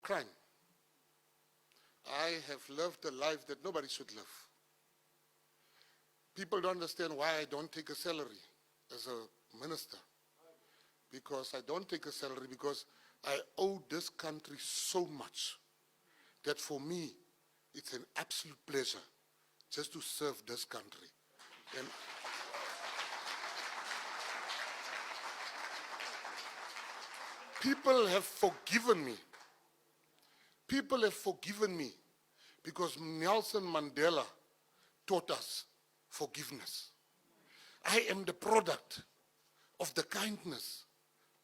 crime. I have lived a life that nobody should live. People don't understand why I don't take a salary as a minister. Because I don't take a salary because I owe this country so much that for me, it's an absolute pleasure just to serve this country. And people have forgiven me. People have forgiven me because Nelson Mandela taught us forgiveness. I am the product of the kindness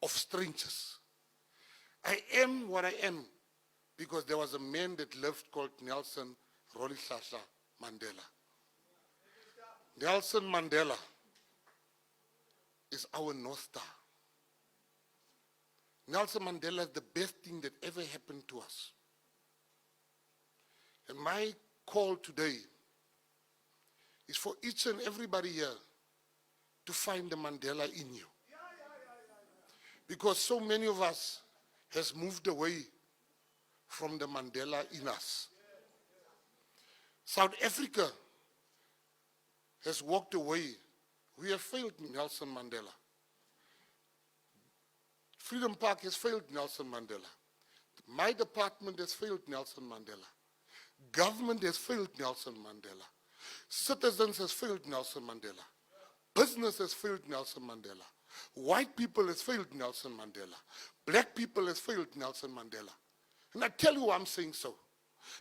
of strangers. I am what I am because there was a man that lived called Nelson Rolihlahla Mandela. Nelson Mandela is our North Star. Nelson Mandela is the best thing that ever happened to us. And my call today is for each and everybody here to find the Mandela in you. Because so many of us has moved away from the Mandela in us. South Africa has walked away. We have failed Nelson Mandela. Freedom Park has failed Nelson Mandela. My department has failed Nelson Mandela. Government has failed Nelson Mandela. Citizens has failed Nelson Mandela. Business has failed Nelson Mandela. White people has failed Nelson Mandela. Black people has failed Nelson Mandela. And I tell you why I'm saying so.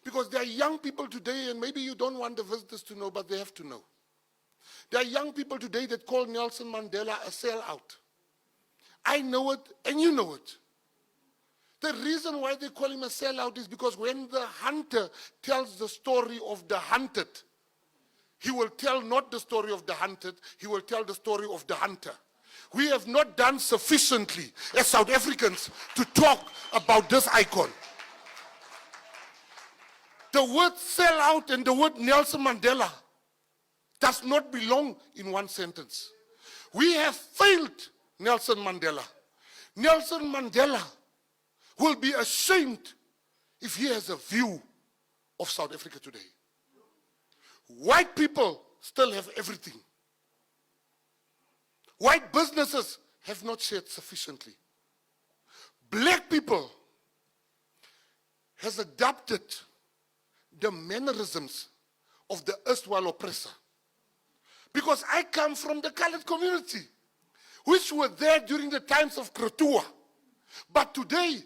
Because there are young people today, and maybe you don't want the visitors to know, but they have to know. There are young people today that call Nelson Mandela a sellout. I know it, and you know it. The reason why they call him a sellout is because when the hunter tells the story of the hunted, he will tell not the story of the hunted, he will tell the story of the hunter. We have not done sufficiently as South Africans to talk about this icon. The word sellout and the word Nelson Mandela does not belong in one sentence. We have failed Nelson Mandela. Nelson Mandela will be ashamed if he has a view of South Africa today. White people still have everything. White businesses have not shared sufficiently. Black people has adopted the mannerisms of the erstwhile oppressor. Because I come from the colored community, which were there during the times of Krotua. But today,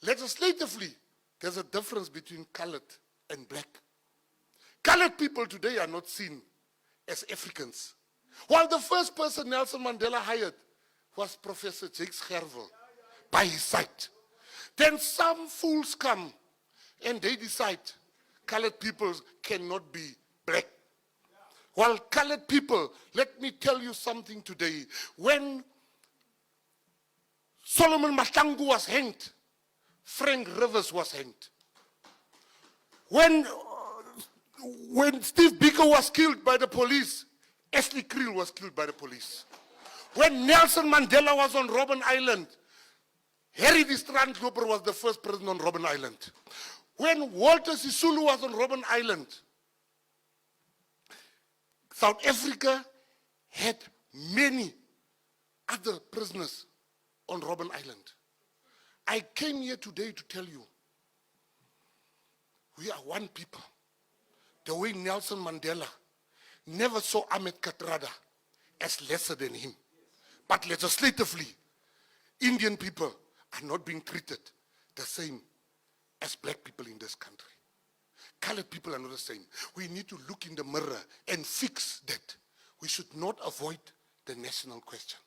legislatively, there's a difference between colored and black. Colored people today are not seen as Africans. While the first person Nelson Mandela hired was Professor Jakes Gerwel by his side. Then some fools come and they decide colored people cannot be black. While colored people, let me tell you something today. When Solomon Mahlangu was hanged, Frank Rivers was hanged. When Steve Biko was killed by the police, Ashley Creel was killed by the police. When Nelson Mandela was on Robben Island, Harry the Strandloper was the first president on Robben Island. When Walter Sisulu was on Robben Island, South Africa had many other prisoners on Robben Island. I came here today to tell you, we are one people. The way Nelson Mandela never saw Ahmed Kathrada as lesser than him. But legislatively, Indian people are not being treated the same as black people in this country. Colored people are not the same. We need to look in the mirror and fix that. We should not avoid the national question.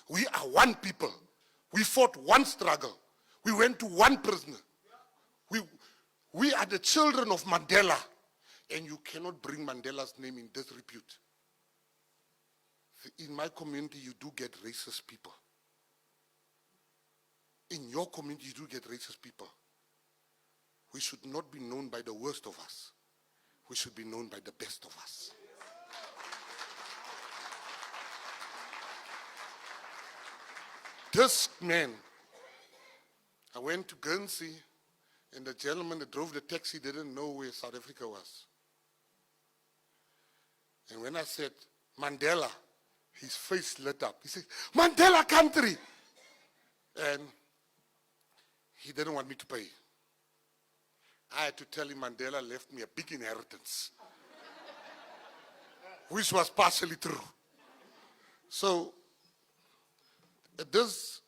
We are one people. We fought one struggle. We went to one prisoner. We are the children of Mandela. And you cannot bring Mandela's name in disrepute. In my community, you do get racist people. In your community, you do get racist people. We should not be known by the worst of us. We should be known by the best of us. This man I went to Guernsey, and the gentleman that drove the taxi didn't know where South Africa was. And when I said, Mandela, his face lit up. He said, Mandela country! And he didn't want me to pay. I had to tell him Mandela left me a big inheritance, which was partially true. So, at this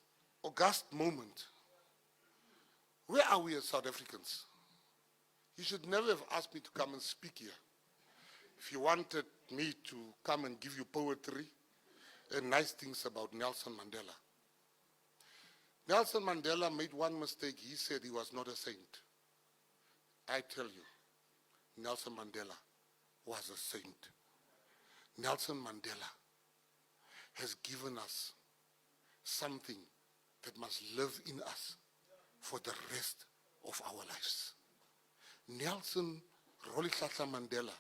august moment, where are we as South Africans? You should never have asked me to come and speak here. If you wanted me to come and give you poetry and nice things about Nelson Mandela. Nelson Mandela made one mistake. He said he was not a saint. I tell you, Nelson Mandela was a saint. Nelson Mandela has given us something that must live in us for the rest of our lives. Nelson Rolihlahla Mandela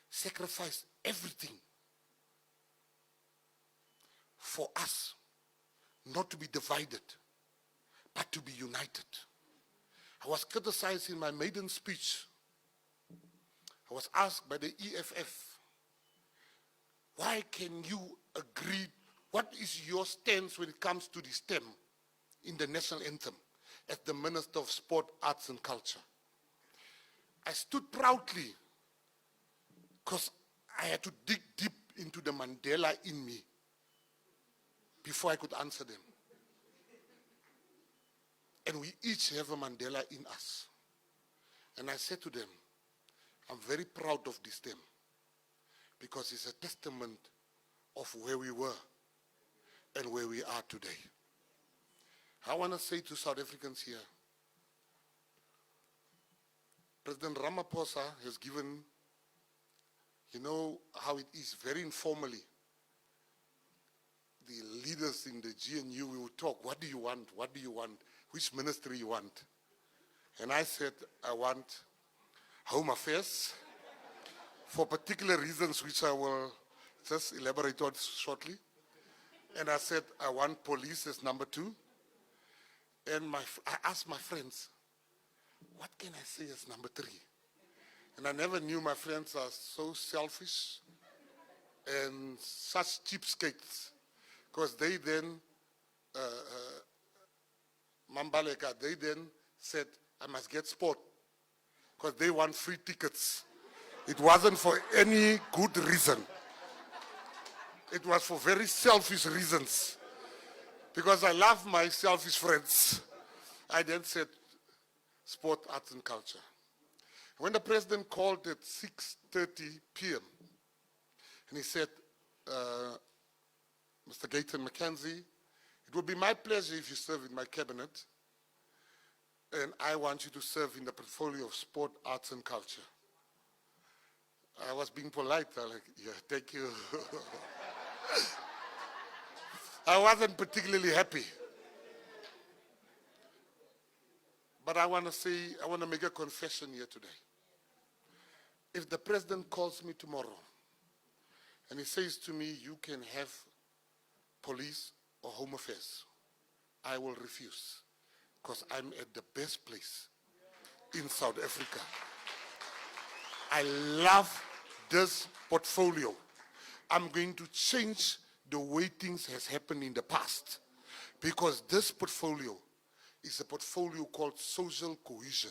sacrificed everything for us not to be divided, but to be united. I was criticized in my maiden speech. I was asked by the EFF, why can you agree? What is your stance when it comes to the stem in the national anthem as the Minister of Sport, Arts and Culture? I stood proudly because I had to dig deep into the Mandela in me before I could answer them. And we each have a Mandela in us. And I said to them, I'm very proud of this stem because it's a testament of where we were and where we are today. I want to say to South Africans here, President Ramaphosa has given, you know how it is, very informally. The leaders in the GNU, we would talk, what do you want? What do you want? Which ministry you want? And I said, I want Home Affairs for particular reasons which I will just elaborate on shortly. And I said, I want police as number 2. And I asked my friends, what can I say as number 3? And I never knew my friends are so selfish and such cheapskates. Because they then, Mambaleka, they then said, I must get sport. Because they want free tickets. It wasn't for any good reason. It was for very selfish reasons. Because I love my selfish friends. I then said, sport, arts and culture. When the president called at 6:30 p.m. and he said, Mr. Gayton, Mckenzie, it would be my pleasure if you serve in my cabinet, and I want you to serve in the portfolio of sport, arts and culture. I was being polite. I was like, yeah, thank you. I wasn't particularly happy. But I want to make a confession here today. If the president calls me tomorrow and he says to me, you can have police or home affairs, I will refuse because I'm at the best place in South Africa. I love this portfolio. I'm going to change the way things has happened in the past because this portfolio is a portfolio called social cohesion.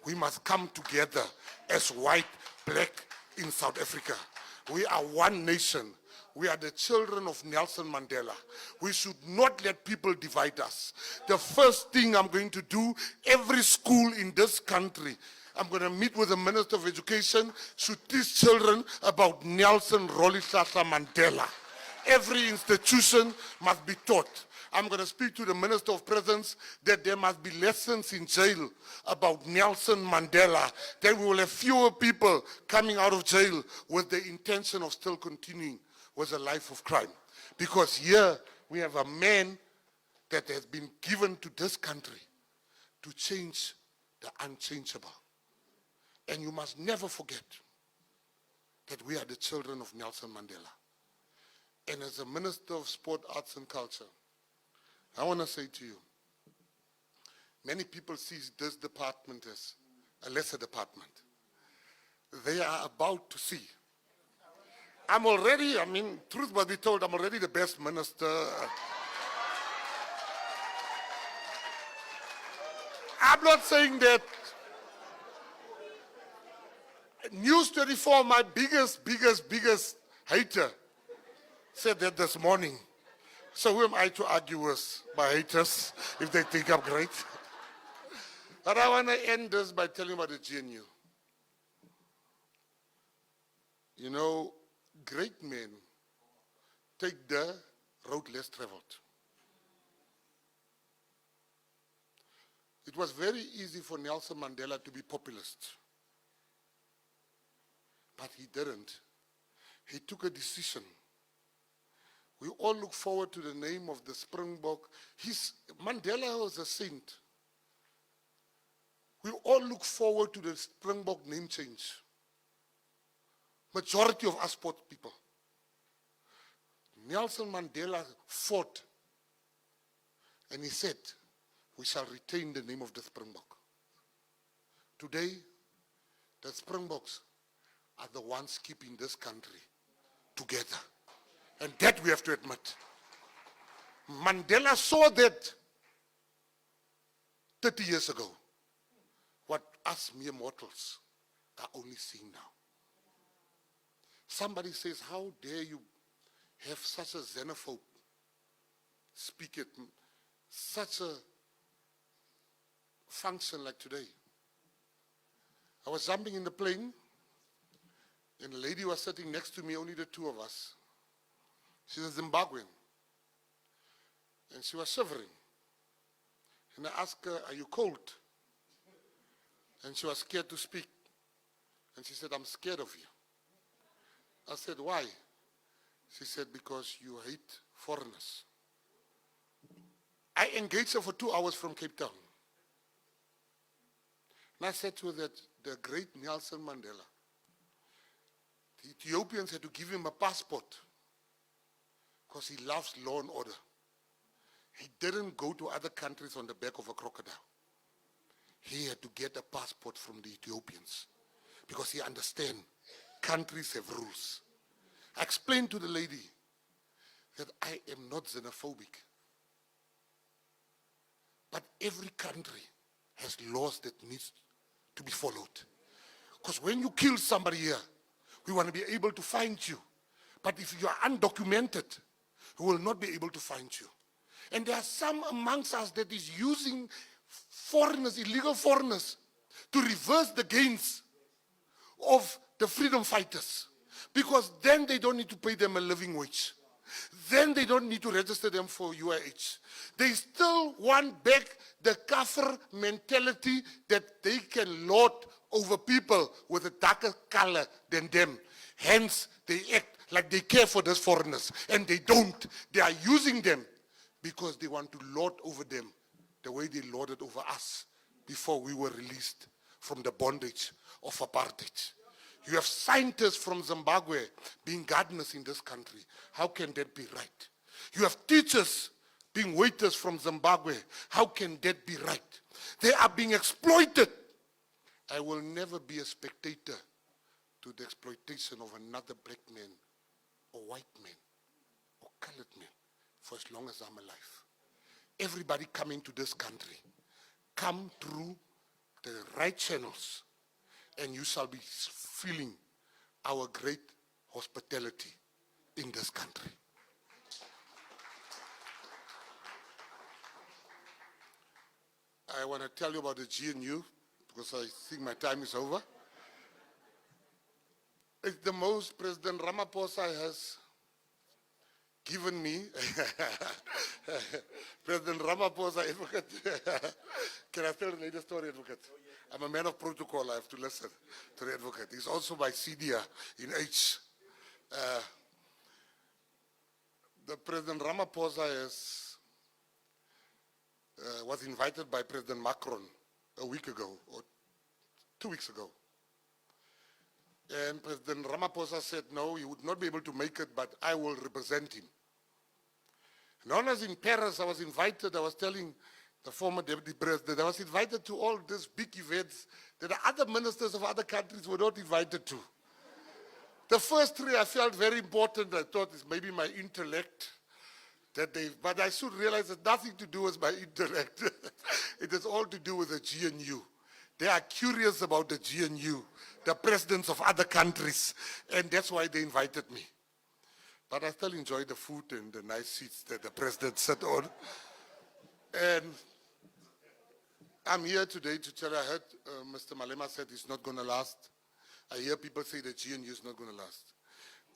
We must come together as white, black in South Africa. We are one nation. We are the children of Nelson Mandela. We should not let people divide us. The first thing I'm going to do, every school in this country, I'm going to meet with the Minister of Education, should teach children about Nelson Rolihlahla Mandela. Every institution must be taught. I'm going to speak to the Minister of Prisons that there must be lessons in jail about Nelson Mandela. Then we will have fewer people coming out of jail with the intention of still continuing with a life of crime. Because here we have a man that has been given to this country to change the unchangeable. And you must never forget that we are the children of Nelson Mandela. And as a Minister of Sport, Arts and Culture, I want to say to you, many people see this department as a lesser department. They are about to see. I'm already, truth must be told, I'm already the best minister. I'm not saying that. News 24, my biggest hater, said that this morning. So who am I to argue with my haters if they think I'm great? But I want to end this by telling you about the GNU. You know, great men take the road less traveled. It was very easy for Nelson Mandela to be populist. But he didn't. He took a decision. We all look forward to the name of the Springbok. Mandela was a saint. We all look forward to the Springbok name change. Majority of us sport people. Nelson Mandela fought and he said, we shall retain the name of the Springbok. Today, the Springboks are the ones keeping this country together. And that we have to admit. Mandela saw that 30 years ago. What us mere mortals are only seeing now. Somebody says, how dare you have such a xenophobe speak at such a function like today? I was jumping in the plane and a lady was sitting next to me, only the two of us. She's a Zimbabwean. And she was shivering. And I asked her, are you cold? And she was scared to speak. And she said, I'm scared of you. I said, why? She said, because you hate foreigners. I engaged her for 2 hours from Cape Town. And I said to her that the great Nelson Mandela, the Ethiopians had to give him a passport because he loves law and order. He didn't go to other countries on the back of a crocodile. He had to get a passport from the Ethiopians because he understands countries have rules. I explained to the lady that I am not xenophobic. But every country has laws that needs to be followed. Because when you kill somebody here, we want to be able to find you. But if you are undocumented, we will not be able to find you. And there are some amongst us that is using foreigners, illegal foreigners, to reverse the gains of the freedom fighters. Because then they don't need to pay them a living wage. Then they don't need to register them for UIH. They still want back the kafir mentality that they can lord over people with a darker color than them. Hence, they act like they care for those foreigners. And they don't. They are using them because they want to lord over them the way they lorded over us before we were released from the bondage of apartheid. You have scientists from Zimbabwe being gardeners in this country. How can that be right? You have teachers being waiters from Zimbabwe. How can that be right? They are being exploited. I will never be a spectator to the exploitation of another black man or white man or colored man for as long as I'm alive. Everybody coming to this country, come through the right channels and you shall be feeling our great hospitality in this country. I want to tell you about the GNU because I think my time is over. It's the most President Ramaphosa has given me. President Ramaphosa, advocate. Can I tell the latest story, advocate? I'm a man of protocol. I have to listen to the advocate. He's also my senior in age. The President Ramaphosa was invited by President Macron a week ago or 2 weeks ago. And President Ramaphosa said no, he would not be able to make it, but I will represent him. And when I was in Paris, I was invited, I was telling the former deputy president. I was invited to all these big events that the other ministers of other countries were not invited to. The first three I felt very important. I thought it's maybe my intellect, but I soon realized it's nothing to do with my intellect. It is all to do with the GNU. They are curious about the GNU, the presidents of other countries, and that's why they invited me. But I still enjoy the food and the nice seats that the president sat on. And I'm here today to tell you, I heard Mr. Malema said it's not going to last. I hear people say the GNU is not going to last.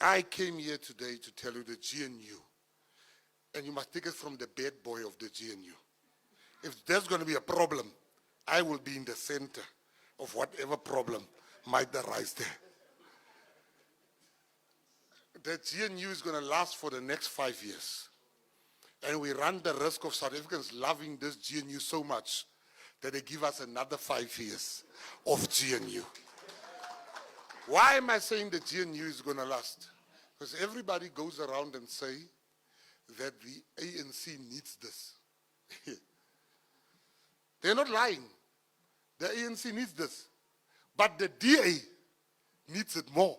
I came here today to tell you the GNU, and you must take it from the bad boy of the GNU. If there's going to be a problem, I will be in the center of whatever problem might arise there. The GNU is going to last for the next 5 years. And we run the risk of South Africans loving this GNU so much that they give us another 5 years of GNU. Why am I saying the GNU is going to last? Because everybody goes around and say that the ANC needs this. They're not lying. The ANC needs this. But the DA needs it more.